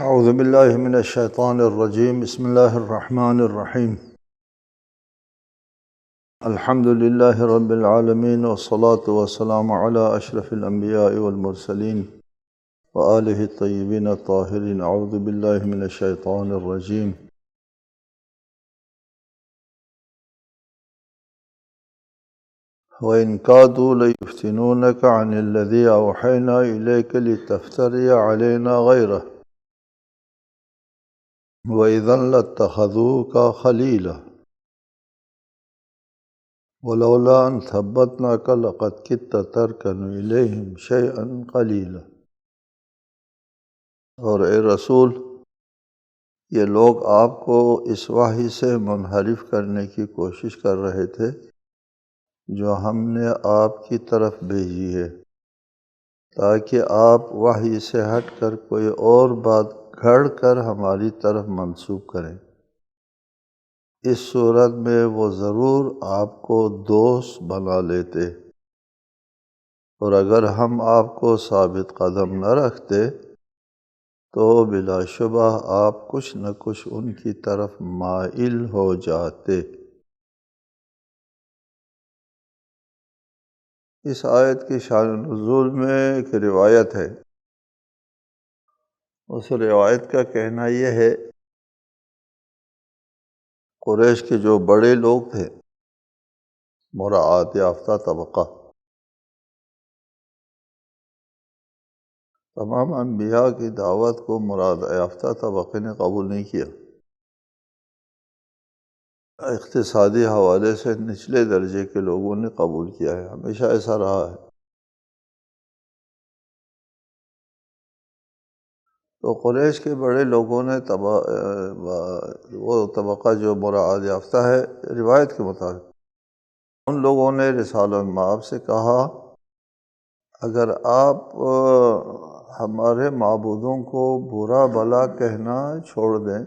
اعوذ باللہ من الشیطان الرجیم بسم اللہ الرحمن الرحیم الحمد للہ رب العالمین والصلاة والسلام علی اشرف الانبیاء والمرسلین وآلہ الطیبین الطاہرین اعوذ باللہ من الشیطان الرجیم وَإِن كَادُوا لَيُفْتِنُونَكَ عَنِ الَّذِي أَوْحَيْنَا إِلَيْكَ لِتَفْتَرِيَ عَلَيْنَا غَيْرَهُ وَإِذًا لَاتَّخَذُوكَ خَلِيلًا وَلَوْلَا أَن ثَبَّتْنَاكَ لَقَدْ كِدتَّ تَرْكَنُ إِلَيْهِمْ شَيْئًا قَلِيلًا۔ اور اے رسول، یہ لوگ آپ کو اس وحی سے منحرف کرنے کی کوشش کر رہے تھے جو ہم نے آپ کی طرف بھیجی ہے، تاکہ آپ وحی سے ہٹ کر کوئی اور بات گھڑ کر ہماری طرف منسوب کریں۔ اس صورت میں وہ ضرور آپ کو دوست بنا لیتے، اور اگر ہم آپ کو ثابت قدم نہ رکھتے تو بلا شبہ آپ کچھ نہ کچھ ان کی طرف مائل ہو جاتے۔ اس آیت کی شان نزول میں ایک روایت ہے۔ اس روایت کا کہنا یہ ہے، قریش کے جو بڑے لوگ تھے، مراعات یافتہ طبقہ، تمام انبیاء کی دعوت کو مراعات یافتہ طبقے نے قبول نہیں کیا۔ اقتصادی حوالے سے نچلے درجے کے لوگوں نے قبول کیا ہے، ہمیشہ ایسا رہا ہے۔ تو قریش کے بڑے لوگوں نے وہ طبقہ جو مراعات یافتہ ہے، روایت کے مطابق ان لوگوں نے رسالت مآب سے کہا، اگر آپ ہمارے معبودوں کو برا بھلا کہنا چھوڑ دیں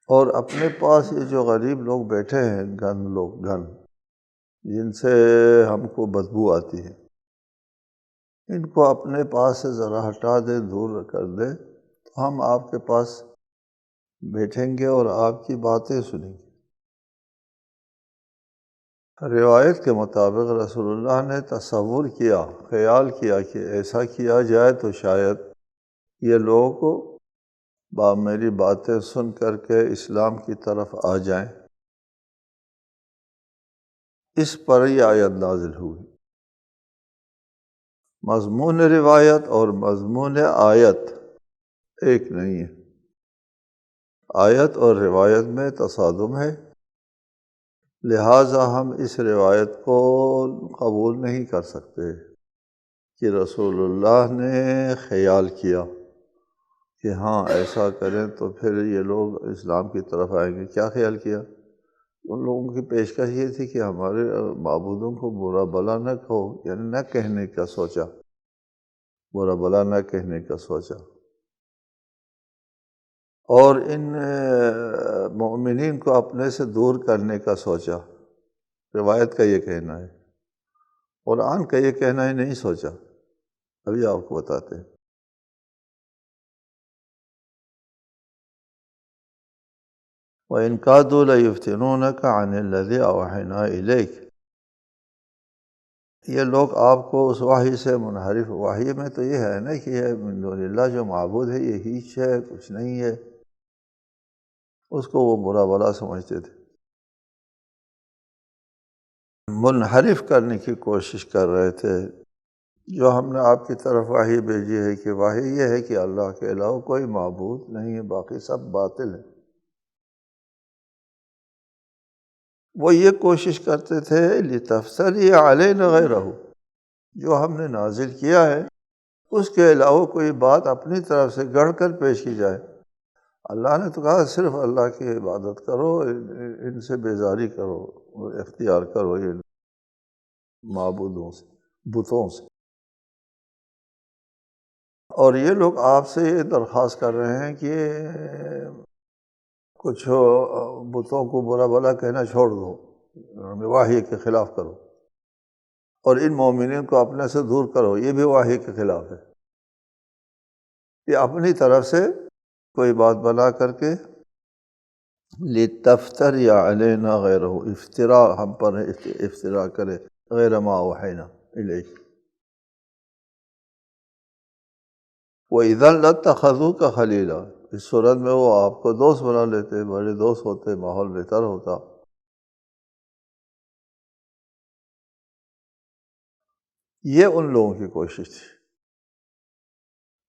اور اپنے پاس یہ جو غریب لوگ بیٹھے ہیں، گن جن سے ہم کو بدبو آتی ہے، ان کو اپنے پاس سے ذرا ہٹا دیں، دور کر دیں، تو ہم آپ کے پاس بیٹھیں گے اور آپ کی باتیں سنیں گے۔ روایت کے مطابق رسول اللہ نے تصور کیا، خیال کیا کہ ایسا کیا جائے تو شاید یہ لوگ میری باتیں سن کر کے اسلام کی طرف آ جائیں۔ اس پر یہ آیت نازل ہوئی۔ مضمون روایت اور مضمون آیت ایک نہیں ہے۔ آیت اور روایت میں تصادم ہے، لہٰذا ہم اس روایت کو قبول نہیں کر سکتے کہ رسول اللہ نے خیال کیا کہ ہاں ایسا کریں تو پھر یہ لوگ اسلام کی طرف آئیں گے۔ کیا خیال کیا؟ ان لوگوں کی پیشکش یہ تھی کہ ہمارے معبودوں کو برا بھلا نہ کہو، یعنی نہ کہنے کا سوچا، برا بھلا نہ کہنے کا سوچا، اور ان مومنین کو اپنے سے دور کرنے کا سوچا۔ روایت کا یہ کہنا ہے، قرآن کا یہ کہنا ہے نہیں سوچا۔ ابھی آپ کو بتاتے ہیں۔ وَإِن كَادُوا لَيُفْتِنُونَكَ عَنِ الَّذِي أَوْحَيْنَا إِلَيْكَ، یہ لوگ آپ کو اس وحی سے منحرف، وحی میں تو یہ ہے نا کہ یہ من دون اللہ جو معبود ہے یہ ہیچ ہے، کچھ نہیں ہے، اس کو وہ برا بھلا سمجھتے تھے، منحرف کرنے کی کوشش کر رہے تھے۔ جو ہم نے آپ کی طرف وحی بھیجی ہے کہ وحی یہ ہے کہ اللہ کے علاوہ کوئی معبود نہیں ہے، باقی سب باطل ہے۔ وہ یہ کوشش کرتے تھے لِتَفْتَرِيَ عَلَيْنَا غَيْرَهُ، جو ہم نے نازل کیا ہے اس کے علاوہ کوئی بات اپنی طرف سے گڑھ کر پیش کی جائے۔ اللہ نے تو کہا صرف اللہ کی عبادت کرو، ان سے بیزاری کرو، اختیار کرو یہ معبودوں سے، بتوں سے۔ اور یہ لوگ آپ سے یہ درخواست کر رہے ہیں کہ کچھ بتوں کو برا بھلا کہنا چھوڑ دو، وحی کے خلاف کرو، اور ان مومنین کو اپنے سے دور کرو، یہ بھی وحی کے خلاف ہے۔ یہ اپنی طرف سے کوئی بات بنا کر کے لِتَفْتَرِيَ عَلَيْنَا غَيْرَهُ، افطرا ہم پر افطرا کرے، غیر ما اوحینا الیک، وَإِذًا لَاتَّخَذُوكَ خَلِيلًا، اس صورت میں وہ آپ کو دوست بنا لیتے، بڑے دوست ہوتے، ماحول بہتر ہوتا۔ یہ ان لوگوں کی کوشش تھی،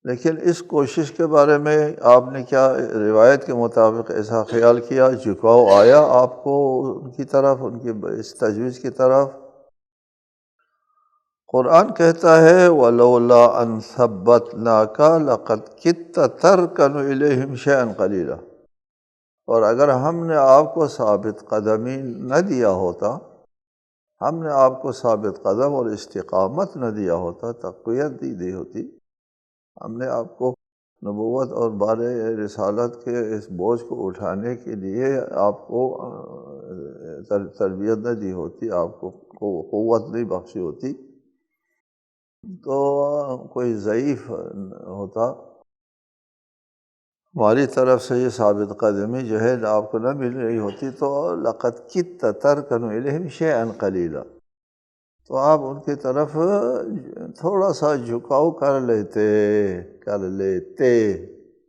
لیکن اس کوشش کے بارے میں آپ نے کیا روایت کے مطابق ایسا خیال کیا، جھکاؤ آیا آپ کو ان کی طرف، ان کی اس تجویز کی طرف؟ قرآن کہتا ہے وَلَوْلَا أَن ثَبَّتْنَاكَ لَقَدْ كِدتَّ تَرْكَنُ إِلَيْهِمْ شَيْئًا قَلِيلًا، اور اگر ہم نے آپ کو ثابت قدمی نہ دیا ہوتا، ہم نے آپ کو ثابت قدم اور استقامت نہ دیا ہوتا، تقویت دی ہوتی، ہم نے آپ کو نبوت اور بار رسالت کے اس بوجھ کو اٹھانے کے لیے آپ کو تربیت نہ دی ہوتی، آپ کو قوت نہیں بخشی ہوتی، تو کوئی ضعیف ہوتا، ہماری طرف سے یہ ثابت قدمی جو ہے آپ کو نہ مل رہی ہوتی، تو لَقَدْ كِدتَّ تَرْكَنُ إِلَيْهِمْ شَيْئًا قَلِيلًا، تو آپ ان کی طرف تھوڑا سا جھکاؤ کر لیتے،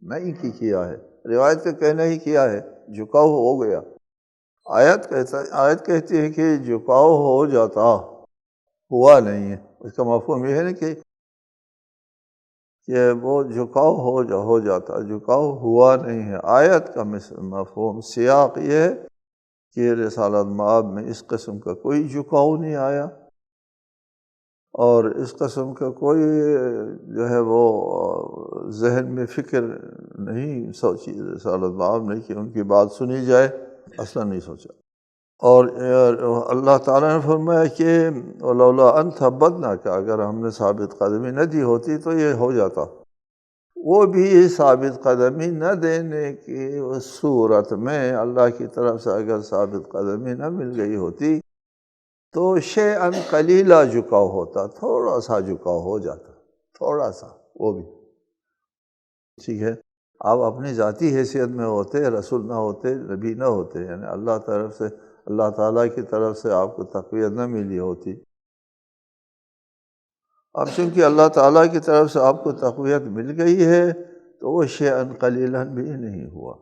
نہیں کی کیا ہے، روایت کا کہنا ہی کیا ہے، جھکاؤ ہو گیا۔ آیت کہتی ہے کہ جھکاؤ ہو جاتا، ہوا نہیں ہے، اس کا مفہوم یہ ہے نا کہ وہ جھکاؤ ہو جاتا، جھکاؤ ہوا نہیں ہے۔ آیت کا مفہوم سیاق یہ ہے کہ رسالت مآب میں اس قسم کا کوئی جھکاؤ نہیں آیا، اور اس قسم کا کوئی جو ہے وہ ذہن میں فکر نہیں سوچی رسالت مآب نے کہ ان کی بات سنی جائے، اصلا نہیں سوچا۔ اور اللہ تعالیٰ نے فرمایا کہ وَلَوْلَا أَن ثَبَّتْنَاكَ، اگر ہم نے ثابت قدمی نہ دی ہوتی تو یہ ہو جاتا۔ وہ بھی ثابت قدمی نہ دینے کی صورت میں اللہ کی طرف سے اگر ثابت قدمی نہ مل گئی ہوتی تو شیئاً قلیلا جھکاؤ ہوتا، تھوڑا سا جھکاؤ ہو جاتا، تھوڑا سا، وہ بھی ٹھیک ہے۔ آپ اپنی ذاتی حیثیت میں ہوتے، رسول نہ ہوتے، نبی نہ ہوتے، یعنی اللہ تعالیٰ کی طرف سے آپ کو تقویت نہ ملی ہوتی، اب چونکہ اللہ تعالیٰ کی طرف سے آپ کو تقویت مل گئی ہے تو وہ شیئاً قلیلا بھی نہیں ہوا۔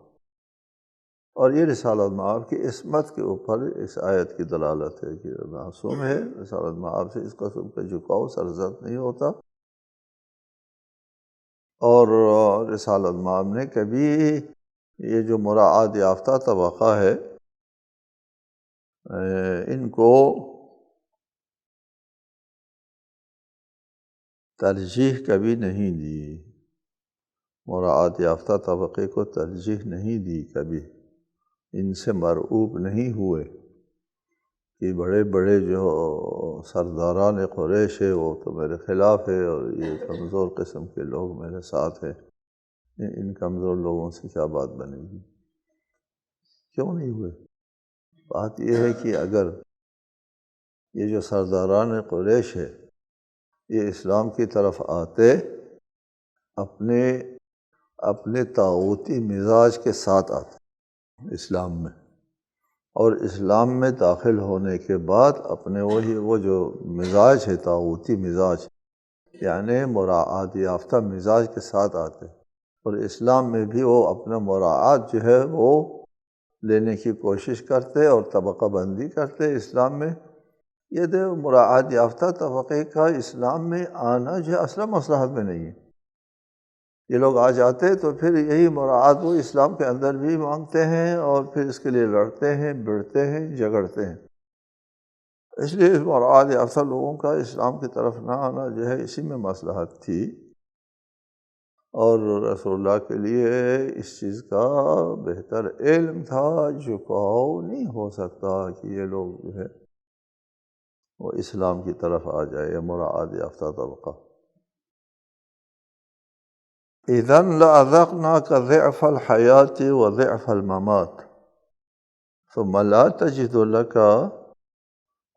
اور یہ رسالت مآب کی عصمت کے اوپر اس آیت کی دلالت ہے کہ معصوم ہے، رسالت مآب سے اس قسم کا جھکاؤ سرزد نہیں ہوتا، اور رسالت مآب نے کبھی یہ جو مراعات یافتہ طبقہ ہے ان کو ترجیح کبھی نہیں دی، مراعات یافتہ طبقے کو ترجیح نہیں دی، کبھی ان سے مرعوب نہیں ہوئے کہ بڑے بڑے جو سرداران قریش ہے وہ تو میرے خلاف ہے، اور یہ کمزور قسم کے لوگ میرے ساتھ ہیں، ان کمزور لوگوں سے کیا بات بنے گی، کیوں نہیں ہوئے؟ بات یہ ہے کہ اگر یہ جو سرداران قریش ہے یہ اسلام کی طرف آتے اپنے طاغوتی مزاج کے ساتھ آتے اسلام میں، اور اسلام میں داخل ہونے کے بعد اپنے وہ جو مزاج ہے طاغوتی مزاج، یعنی مراعات یافتہ مزاج کے ساتھ آتے، اور اسلام میں بھی وہ اپنا مراعات جو ہے وہ لینے کی کوشش کرتے اور طبقہ بندی کرتے اسلام میں۔ یہ مراعات یافتہ طبقے کا اسلام میں آنا جو ہے اصلا مصلحت میں نہیں ہے، یہ لوگ آ جاتے تو پھر یہی مراعات وہ اسلام کے اندر بھی مانگتے ہیں، اور پھر اس کے لیے لڑتے ہیں، بڑھتے ہیں، جھگڑتے ہیں۔ اس لیے اس مراعات یافتہ لوگوں کا اسلام کی طرف نہ آنا جو ہے اسی میں مصلحت تھی، اور رسول اللہ کے لیے اس چیز کا بہتر علم تھا، جھکاؤ نہیں ہو سکتا کہ یہ لوگ جو ہے وہ اسلام کی طرف آ جائے، یا مراعات یافتہ طبقہ۔ اِذًا لَأَذَقْنَاكَ ضِعْفَ الْحَيَاةِ وَضِعْفَ الْمَمَاتِ ثُمَّ لَا تَجِدُ لَكَ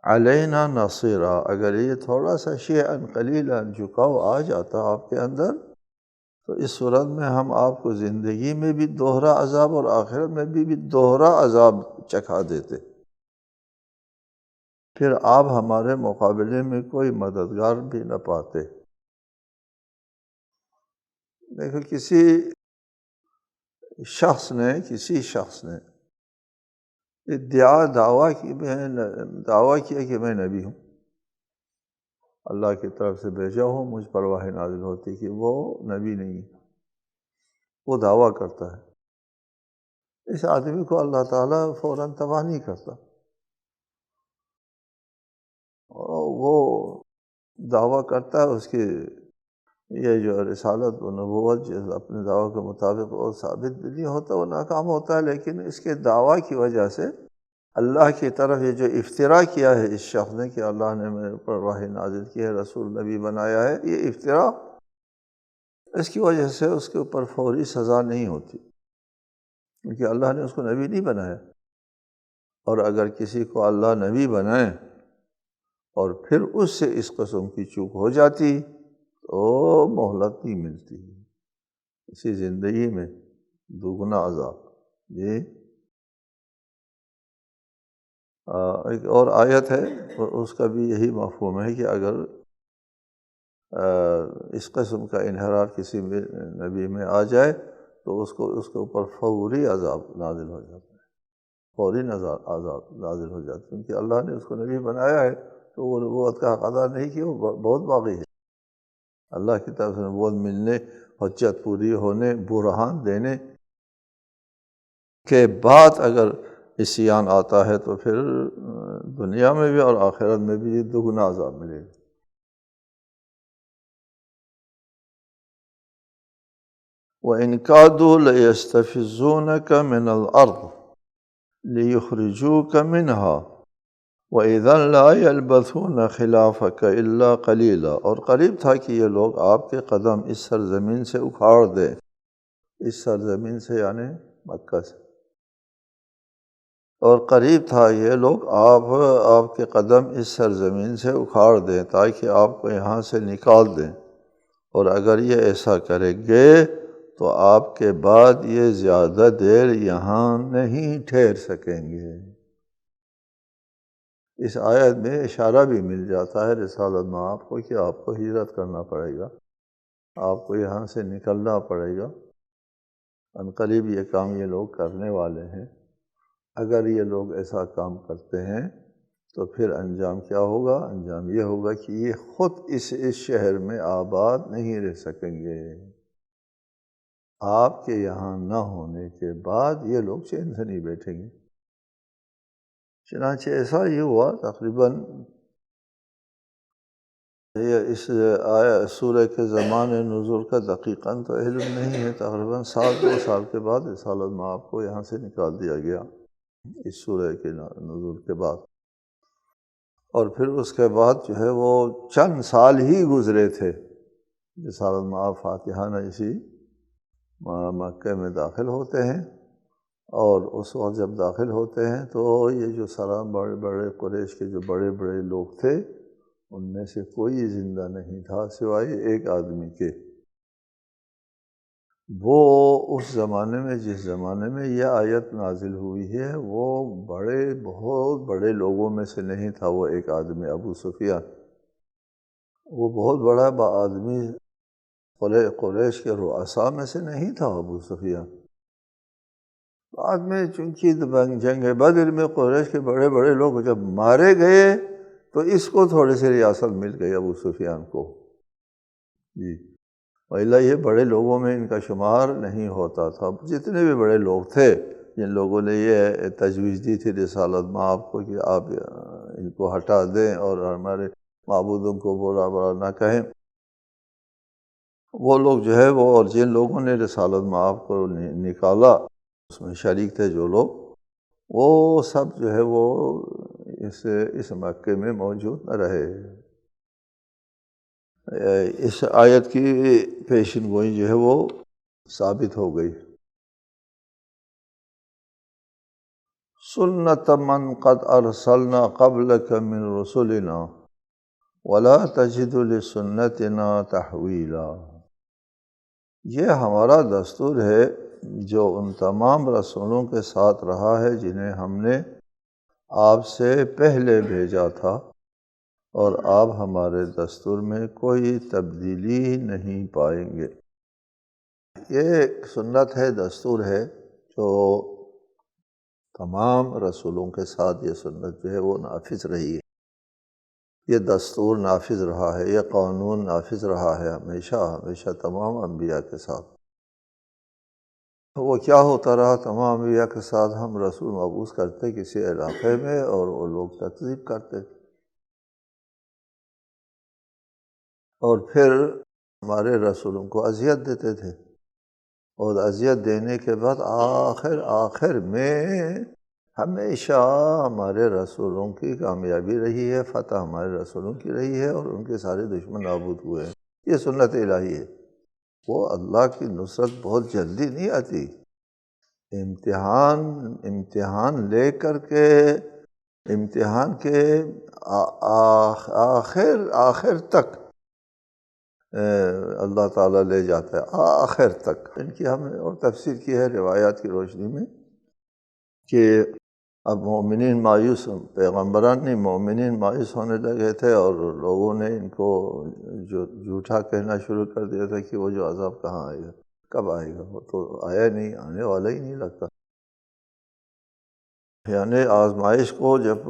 عَلَيْنَا نَصِيرًا، اگر یہ تھوڑا سا شیئاً قلیلاً جھکاؤ آ جاتا آپ کے اندر تو اس صورت میں ہم آپ کو زندگی میں بھی دوہرا عذاب اور آخرت میں بھی دوہرا عذاب چکھا دیتے، پھر آپ ہمارے مقابلے میں کوئی مددگار بھی نہ پاتے۔ دیکھو کسی شخص نے دعویٰ کیا کہ میں نبی ہوں، اللہ کی طرف سے بھیجا ہوں، مجھ پر وحی نازل ہوتی، کہ وہ نبی نہیں ہے، وہ دعویٰ کرتا ہے، اس آدمی کو اللہ تعالیٰ فوراً تباہ نہیں کرتا۔ اور وہ دعویٰ کرتا ہے، اس کی یہ جو رسالت و نبوت جو اپنے دعویٰ کے مطابق وہ ثابت بھی نہیں ہوتا، وہ ناکام ہوتا ہے، لیکن اس کے دعویٰ کی وجہ سے اللہ کی طرف یہ جو افتراء کیا ہے اس شخص نے کہ اللہ نے میرے پر وحی نازل کی ہے، رسول نبی بنایا ہے، یہ افتراء، اس کی وجہ سے اس کے اوپر فوری سزا نہیں ہوتی، کیونکہ اللہ نے اس کو نبی نہیں بنایا۔ اور اگر کسی کو اللہ نبی بنائے اور پھر اس سے اس قسم کی چوک ہو جاتی تو مہلت نہیں ملتی، اسی زندگی میں دوگنا عذاب۔ جی ایک اور آیت ہے، اس کا بھی یہی مفہوم ہے کہ اگر اس قسم کا انحراف کسی نبی میں آ جائے تو اس کے اوپر فوری عذاب نازل ہو جاتا ہے، فوری عذاب نازل ہو جاتا ہے، کیونکہ اللہ نے اس کو نبی بنایا ہے تو وہ نبوت کا حق ادا نہیں کیا، وہ بہت باقی ہے۔ اللہ کی طرف سے نبوت ملنے، حجت پوری ہونے، برہان دینے کے بعد اگر عصیان آتا ہے تو پھر دنیا میں بھی اور آخرت میں بھی دگنا عذاب ملے گا۔ وَإِنْ كَادُوا لَيَسْتَفِزُّونَكَ مِنَ الْأَرْضِ لِيُخْرِجُوكَ مِنْهَا وَإِذًا لَا يَلْبَثُونَ خِلَافَكَ إِلَّا قَلِيلًا، اور قریب تھا کہ یہ لوگ آپ کے قدم اس سرزمین سے اکھاڑ دیں، اس سرزمین سے یعنی مکہ سے، اور قریب تھا یہ لوگ آپ کے قدم اس سرزمین سے اکھاڑ دیں تاکہ آپ کو یہاں سے نکال دیں، اور اگر یہ ایسا کریں گے تو آپ کے بعد یہ زیادہ دیر یہاں نہیں ٹھہر سکیں گے۔ اس آیت میں اشارہ بھی مل جاتا ہے رسالت میں آپ کو کہ آپ کو ہجرت کرنا پڑے گا، آپ کو یہاں سے نکلنا پڑے گا، عنقریب یہ کام یہ لوگ کرنے والے ہیں۔ اگر یہ لوگ ایسا کام کرتے ہیں تو پھر انجام کیا ہوگا؟ انجام یہ ہوگا کہ یہ خود اس شہر میں آباد نہیں رہ سکیں گے، آپ کے یہاں نہ ہونے کے بعد یہ لوگ چین سے نہیں بیٹھیں گے۔ چنانچہ ایسا ہی ہوا، تقریباً یہ اس سورہ کے زمانے نزول کا دقیقاً تو علم نہیں ہے، تقریباً 2 سال کے بعد رسالت میں آپ کو یہاں سے نکال دیا گیا، اس سورہ کے نزول کے بعد، اور پھر اس کے بعد جو ہے وہ چند سال ہی گزرے تھے رسالت میں آپ فاتحانہ اسی مکہ میں داخل ہوتے ہیں، اور اس وقت جب داخل ہوتے ہیں تو یہ جو بڑے بڑے قریش کے جو بڑے بڑے لوگ تھے ان میں سے کوئی زندہ نہیں تھا سوائے ایک آدمی کے۔ وہ اس زمانے میں، جس زمانے میں یہ آیت نازل ہوئی ہے، وہ بہت بڑے لوگوں میں سے نہیں تھا، وہ ایک آدمی ابو سفیان، وہ بہت بڑا آدمی قریش کے رؤساء میں سے نہیں تھا ابو سفیان۔ بعد میں چونکہ جنگ بدر میں قریش کے بڑے بڑے لوگ جب مارے گئے تو اس کو تھوڑی سی ریاست مل گئی ابو سفیان کو، جی، وإلا یہ بڑے لوگوں میں ان کا شمار نہیں ہوتا تھا۔ جتنے بھی بڑے لوگ تھے جن لوگوں نے یہ تجویز دی تھی رسالت میں آپ کو کہ آپ ان کو ہٹا دیں اور ہمارے معبودوں کو برا برا نہ کہیں، وہ لوگ جو ہے وہ، اور جن لوگوں نے رسالت میں آپ کو نکالا اس میں شریک تھے جو لوگ، وہ سب جو ہے وہ اس مکے میں موجود نہ رہے۔ اس آیت کی پیشن گوئی جو ہے وہ ثابت ہو گئی۔ سنت من قد ارسلنا قبلک من رسلنا ولا تجد لسنتنا تحویلا۔ یہ ہمارا دستور ہے جو ان تمام رسولوں کے ساتھ رہا ہے جنہیں ہم نے آپ سے پہلے بھیجا تھا، اور آپ ہمارے دستور میں کوئی تبدیلی نہیں پائیں گے۔ یہ ایک سنت ہے، دستور ہے جو تمام رسولوں کے ساتھ یہ سنت جو ہے وہ نافذ رہی ہے، یہ دستور نافذ رہا ہے، یہ قانون نافذ رہا ہے ہمیشہ ہمیشہ تمام انبیاء کے ساتھ۔ وہ کیا ہوتا رہا؟ تمام انبیاء کے ساتھ ہم رسول مبعوث کرتے کسی علاقے میں اور وہ لوگ تکذیب کرتے تھے، اور پھر ہمارے رسولوں کو اذیت دیتے تھے، اور اذیت دینے کے بعد آخر میں ہمیشہ ہمارے رسولوں کی کامیابی رہی ہے، فتح ہمارے رسولوں کی رہی ہے، اور ان کے سارے دشمن نابود ہوئے ہیں۔ یہ سنت الہی ہے۔ وہ اللہ کی نصرت بہت جلدی نہیں آتی، امتحان لے کر کے امتحان کے آخر تک اللہ تعالیٰ لے جاتا ہے، آخر تک۔ ان کی ہم نے اور تفسیر کی ہے روایات کی روشنی میں کہ اب مومنین مایوس، پیغمبران نہیں، مومنین مایوس ہونے لگے تھے، اور لوگوں نے ان کو جو جھوٹا کہنا شروع کر دیا تھا کہ وہ جو عذاب کہاں آئے گا، کب آئے گا، وہ تو آیا نہیں، آنے والا ہی نہیں لگتا۔ یعنی آزمائش کو جب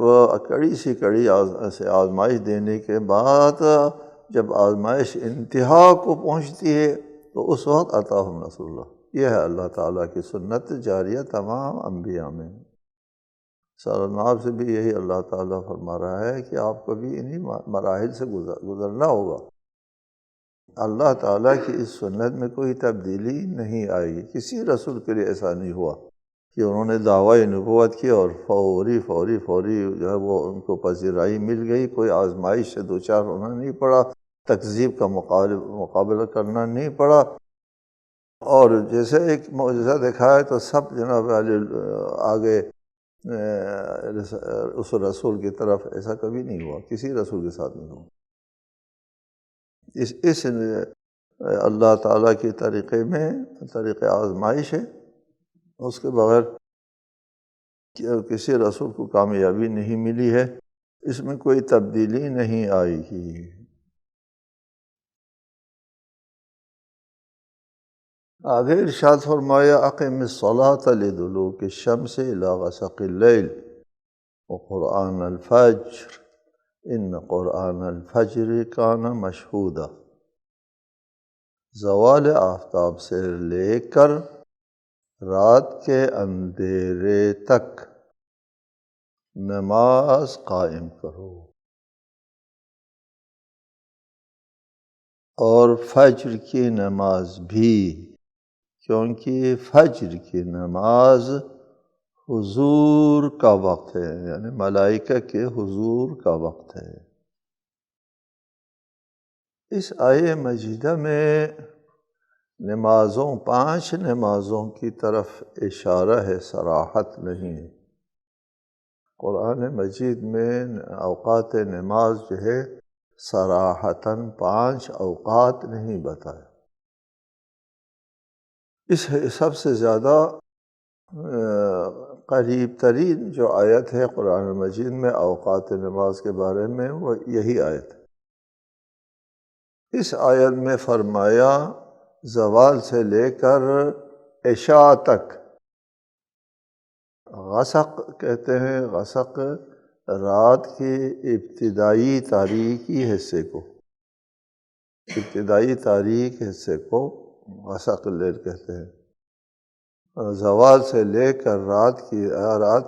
کڑی سی کڑی آزمائش دینے کے بعد جب آزمائش انتہا کو پہنچتی ہے تو اس وقت عطاہم نصر اللہ۔ یہ ہے اللہ تعالیٰ کی سنت جاریہ تمام انبیاء میں۔ سالناب سے بھی یہی اللہ تعالیٰ فرما رہا ہے کہ آپ کو بھی انہی مراحل سے گزرنا ہوگا۔ اللہ تعالیٰ کی اس سنت میں کوئی تبدیلی نہیں آئے گی۔ کسی رسول کے لیے ایسا نہیں ہوا کہ انہوں نے دعوی نبوت کی اور فوری جو ہے وہ ان کو پذیرائی مل گئی، کوئی آزمائش سے دوچار ہونا نہیں پڑا، تکذیب کا مقابلہ کرنا نہیں پڑا، اور جیسے ایک معجزہ دکھایا تو سب جناب علی آگے اس رسول کی طرف، ایسا کبھی نہیں ہوا، کسی رسول کے ساتھ نہیں ہوا۔ اس اللہ تعالیٰ کے طریقے میں طریقہ آزمائش ہے، اس کے بغیر کسی رسول کو کامیابی نہیں ملی ہے، اس میں کوئی تبدیلی نہیں آئے گی۔ آگے ارشاد فرمایا اقم الصلاة لدلوک الشمس الى غسق اللیل وقرآن الفجر ان قرآن الفجر کان مشہودا۔ زوال آفتاب سے لے کر رات کے اندھیرے تک نماز قائم کرو، اور فجر کی نماز بھی، کیونکہ فجر کی نماز حضور کا وقت ہے، یعنی ملائکہ کے حضور کا وقت ہے۔ اس آیہ مجیدہ میں نمازوں، 5 نمازوں کی طرف اشارہ ہے، صراحت نہیں ہے۔ قرآن مجید میں اوقات نماز جو ہے صراحتاً 5 اوقات نہیں بتایا۔ اس سب سے زیادہ قریب ترین جو آیت ہے قرآن مجید میں اوقات نماز کے بارے میں وہ یہی آیت ہے۔ اس آیت میں فرمایا زوال سے لے کر عشاء تک۔ غسق کہتے ہیں، غسق رات کے ابتدائی تاریخی حصے کو، ابتدائی تاریخ حصے کو غسق اللیل کہتے ہیں۔ زوال سے لے کر رات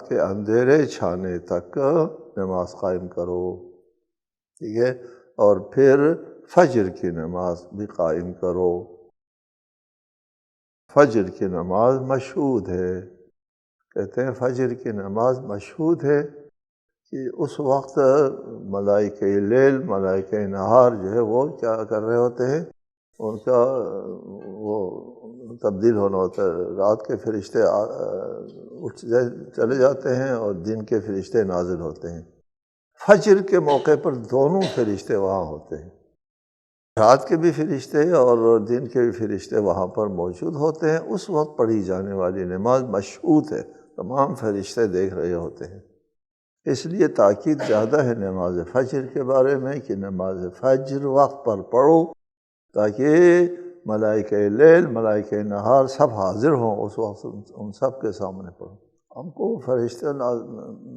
کے اندھیرے چھانے تک نماز قائم کرو، ٹھیک ہے، اور پھر فجر کی نماز بھی قائم کرو۔ فجر کی نماز مشہود ہے، کہتے ہیں فجر کی نماز مشہود ہے کہ اس وقت ملائکہ لیل، ملائکہ نہار جو ہے وہ کیا کر رہے ہوتے ہیں، ان کا وہ تبدیل ہونا ہوتا ہے۔ رات کے فرشتے چلے جاتے ہیں اور دن کے فرشتے نازل ہوتے ہیں۔ فجر کے موقع پر دونوں فرشتے وہاں ہوتے ہیں، رات کے بھی فرشتے اور دن کے بھی فرشتے وہاں پر موجود ہوتے ہیں۔ اس وقت پڑھی جانے والی نماز مشہود ہے، تمام فرشتے دیکھ رہے ہوتے ہیں۔ اس لیے تاکید زیادہ ہے نماز فجر کے بارے میں کہ نماز فجر وقت پر پڑھو، تاکہ ملائکہ لیل ملائکہ نہار سب حاضر ہوں اس وقت، ان سب کے سامنے پڑھو۔ ہم کو فرشتے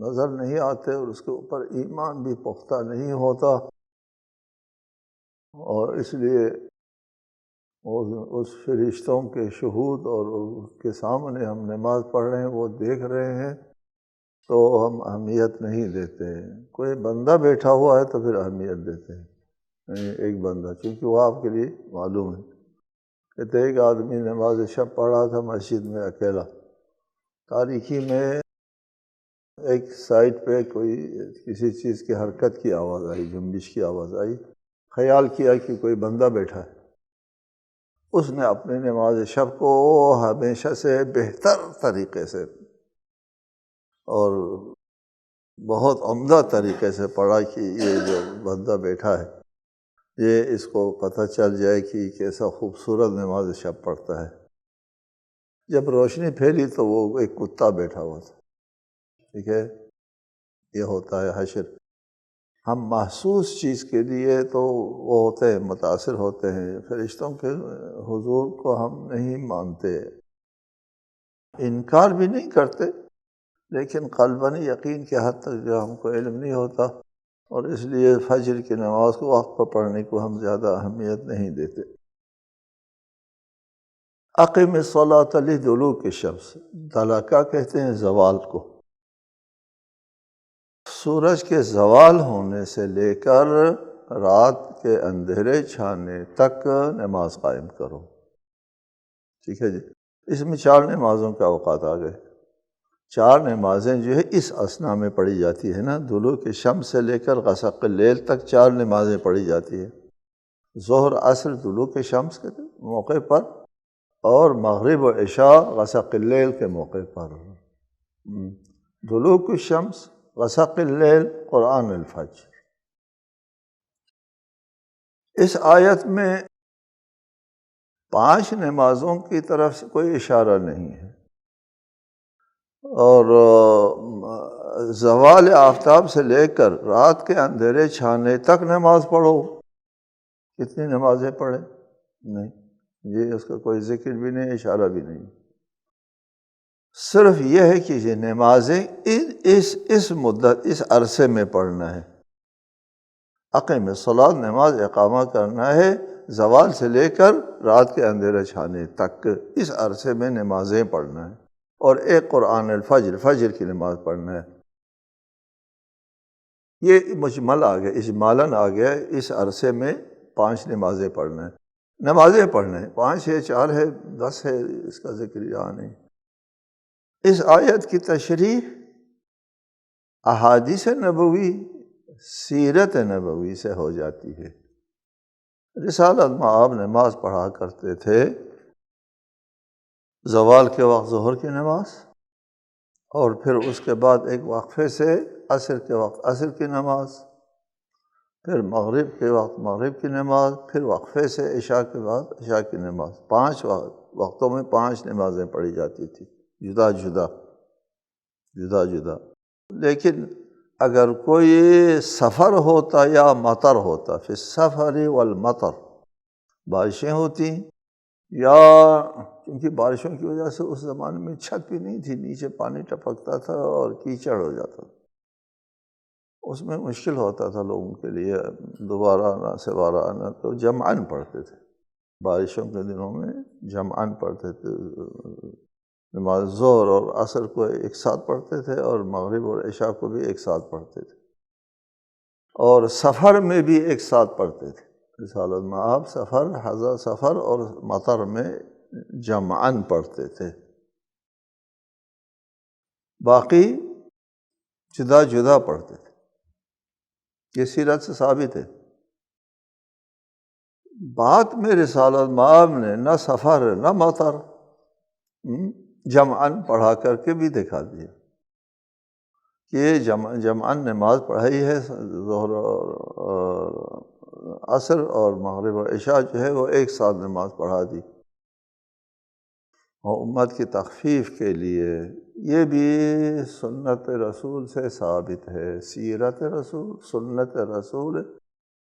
نظر نہیں آتے اور اس کے اوپر ایمان بھی پختہ نہیں ہوتا، اور اس لیے اس فرشتوں کے شہود اور اس کے سامنے ہم نماز پڑھ رہے ہیں، وہ دیکھ رہے ہیں تو ہم اہمیت نہیں دیتے ہیں۔ کوئی بندہ بیٹھا ہوا ہے تو پھر اہمیت دیتے ہیں، ایک بندہ، چونکہ وہ آپ کے لیے معلوم ہے۔ کہتے ایک آدمی نماز شب پڑھا تھا مسجد میں اکیلا، تاریکی میں ایک سائڈ پہ کوئی کسی چیز کی حرکت کی آواز آئی، جنبش کی آواز آئی، خیال کیا کہ کوئی بندہ بیٹھا ہے۔ اس نے اپنی نماز شب کو ہمیشہ سے بہتر طریقے سے اور بہت عمدہ طریقے سے پڑھا کہ یہ جو بندہ بیٹھا ہے یہ اس کو پتہ چل جائے کہ کیسا خوبصورت نماز شب پڑھتا ہے۔ جب روشنی پھیلی تو وہ ایک کتا بیٹھا ہوا تھا۔ ٹھیک ہے، یہ ہوتا ہے حشر۔ ہم محسوس چیز کے لیے تو وہ ہوتے ہیں، متاثر ہوتے ہیں، فرشتوں کے حضور کو ہم نہیں مانتے، انکار بھی نہیں کرتے، لیکن قلباً یقین کے حد تک جو ہم کو علم نہیں ہوتا، اور اس لیے فجر کی نماز کو وقت پر پڑھنے کو ہم زیادہ اہمیت نہیں دیتے۔ اقم الصلاۃ لدلوک الشمس، دلکا کہتے ہیں زوال کو، سورج کے زوال ہونے سے لے کر رات کے اندھیرے چھانے تک نماز قائم کرو۔ ٹھیک ہے جی، اس میں 4 نمازوں کے اوقات آ گئے۔ 4 نمازیں جو ہے اس اثنا میں پڑھی جاتی ہے نا، دلوک الشمس سے لے کر غسق اللیل تک 4 نمازیں پڑھی جاتی ہے۔ ظہر عصر دلوک الشمس کے موقع پر، اور مغرب و عشاء غسق اللیل کے موقع پر۔ دلوک الشمس، غسق اللیل، قرآن الفجر۔ اس آیت میں 5 نمازوں کی طرف سے کوئی اشارہ نہیں ہے، اور زوال آفتاب سے لے کر رات کے اندھیرے چھانے تک نماز پڑھو۔ کتنی نمازیں پڑھیں؟ نہیں، یہ اس کا کوئی ذکر بھی نہیں، اشارہ بھی نہیں۔ صرف یہ ہے کہ یہ نمازیں اس مدت، اس عرصے میں پڑھنا ہے۔ اقیم الصلاۃ، نماز اقامہ کرنا ہے زوال سے لے کر رات کے اندھیرے چھانے تک، اس عرصے میں نمازیں پڑھنا ہے، اور ایک قرآن الفجر، فجر کی نماز پڑھنا ہے۔ یہ مجمل آ گیا، اجمالاً آ گیا، اس عرصے میں 5 نمازیں پڑھنا ہے۔ نمازیں پڑھنا ہے، 5 ہے، 4 ہے، 10 ہے، اس کا ذکر یہاں نہیں۔ اس آیت کی تشریح احادیث نبوی، سیرت نبوی سے ہو جاتی ہے۔ رسالت میں آپ نماز پڑھا کرتے تھے، زوال کے وقت ظہر کی نماز، اور پھر اس کے بعد ایک وقفے سے عصر کے وقت عصر کی نماز، پھر مغرب کے وقت مغرب کی نماز، پھر وقفے سے عشاء کے بعد عشاء کی نماز۔ 5 وقتوں میں 5 نمازیں پڑھی جاتی تھی، جدا جدا۔ لیکن اگر کوئی سفر ہوتا یا مطر ہوتا، فی السفر والمطر، بارشیں ہوتی، یا کیونکہ بارشوں کی وجہ سے اس زمانے میں چھت بھی نہیں تھی، نیچے پانی ٹپکتا تھا اور کیچڑ ہو جاتا تھا، اس میں مشکل ہوتا تھا لوگوں کے لیے دوبارہ آنا سوارہ آنا، تو جمعاً پڑھتے تھے۔ بارشوں کے دنوں میں جمعاً پڑھتے تھے، نماز ظہر اور عصر کو ایک ساتھ پڑھتے تھے، اور مغرب اور عشاء کو بھی ایک ساتھ پڑھتے تھے، اور سفر میں بھی ایک ساتھ پڑھتے تھے۔ رسالت میں آپ سفر، حضر سفر اور مطر میں جمعاً پڑھتے تھے، باقی جدا جدا پڑھتے تھے۔ یہ سیرت سے ثابت ہے۔ بعد میں رسالت مآب نے نہ سفر نہ مطر جمعاً پڑھا کر کے بھی دکھا دیا کہ جمعاً نماز پڑھائی ہے ظہر اور عصر اور مغرب اور عشاء جو ہے وہ ایک ساتھ نماز پڑھا دی، اور امت کی تخفیف کے لیے۔ یہ بھی سنت رسول سے ثابت ہے، سیرت رسول، سنت رسول،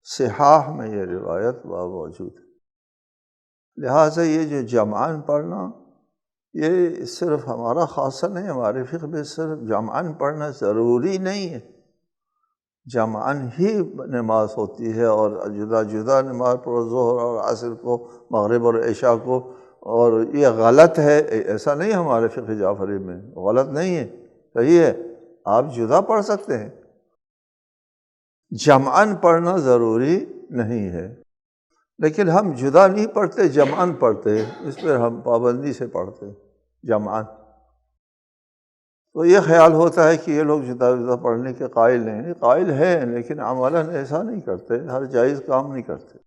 صحاح میں یہ روایت موجود ہے۔ لہٰذا یہ جو جمعاً پڑھنا، یہ صرف ہمارا خاصہ نہیں، ہمارے فقہ میں صرف جمعاً پڑھنا ضروری نہیں ہے، جمعاً ہی نماز ہوتی ہے، اور جدا جدا نماز پڑھو، ظہر اور عصر کو، مغرب اور عشاء کو، اور یہ غلط ہے ایسا نہیں، ہمارے فقہ جعفری میں غلط نہیں ہے، صحیح ہے، آپ جدا پڑھ سکتے ہیں، جمعاً پڑھنا ضروری نہیں ہے، لیکن ہم جدا نہیں پڑھتے، جمعاً پڑھتے، اس پر ہم پابندی سے پڑھتے جمعاً۔ تو یہ خیال ہوتا ہے کہ یہ لوگ جدا جدا پڑھنے کے قائل نہیں، قائل ہیں لیکن عملاً ایسا نہیں کرتے، ہر جائز کام نہیں کرتے۔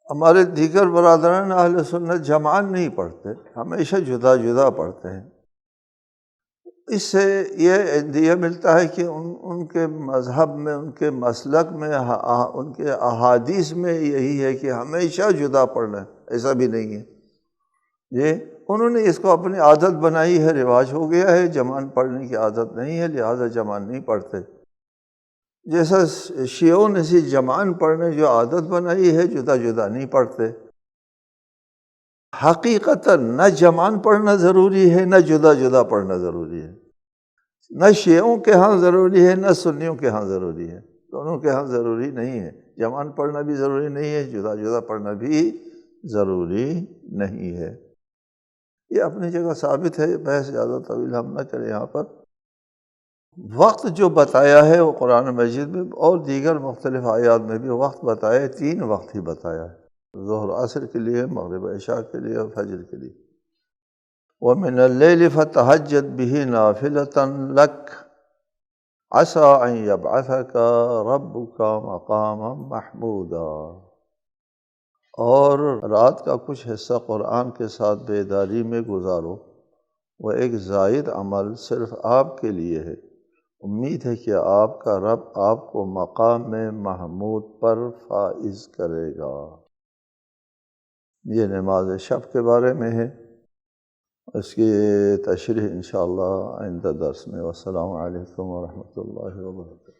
ہمارے دیگر برادران اہل سنت جمعاً نہیں پڑھتے، ہمیشہ جدا جدا پڑھتے ہیں۔ اس سے یہ ملتا ہے کہ ان کے مذہب میں، ان کے مسلک میں، ان کے احادیث میں یہی ہے کہ ہمیشہ جدا پڑھنا ہے، ایسا بھی نہیں ہے۔ یہ انہوں نے اس کو اپنی عادت بنائی ہے، رواج ہو گیا ہے، جمعاً پڑھنے کی عادت نہیں ہے، لہٰذا جمعاً نہیں پڑھتے۔ جیسا شیعوں نے جمعاً پڑھنے جو عادت بنائی ہے، جدا جدا نہیں پڑھتے۔ حقیقتاً نہ جمعاً پڑھنا ضروری ہے، نہ جدا جدا پڑھنا ضروری ہے، نہ شیعوں کے ہاں ضروری ہے، نہ سنیوں کے ہاں ضروری ہے، دونوں کے ہاں ضروری نہیں ہے، جمعاً پڑھنا بھی ضروری نہیں ہے، جدا جدا پڑھنا بھی ضروری نہیں ہے۔ یہ اپنی جگہ ثابت ہے، بحث زیادہ طویل ہم نہ کریں یہاں پر۔ وقت جو بتایا ہے وہ قرآن مجید میں اور دیگر مختلف آیات میں بھی وقت بتایا ہے، 3 وقت ہی بتایا ہے، ظہر عصر کے لیے، مغرب عشاء کے لیے، اور فجر کے لیے۔ وَمِنَ اللَّيْلِ فَتَهَجَّدْ بِهِ نَافِلَةً لَكَ عَسَىٰ أَن يَبْعَثَكَ رَبُّكَ مَقَامًا مَحْمُودًا۔ اور رات کا کچھ حصہ قرآن کے ساتھ بیداری میں گزارو، وہ ایک زائد عمل صرف آپ کے لیے ہے، امید ہے کہ آپ کا رب آپ کو مقام محمود پر فائز کرے گا۔ یہ نماز شب کے بارے میں ہے، اس کی تشریح انشاءاللہ آئندہ درس میں۔ والسلام علیکم ورحمۃ اللہ وبرکاتہ۔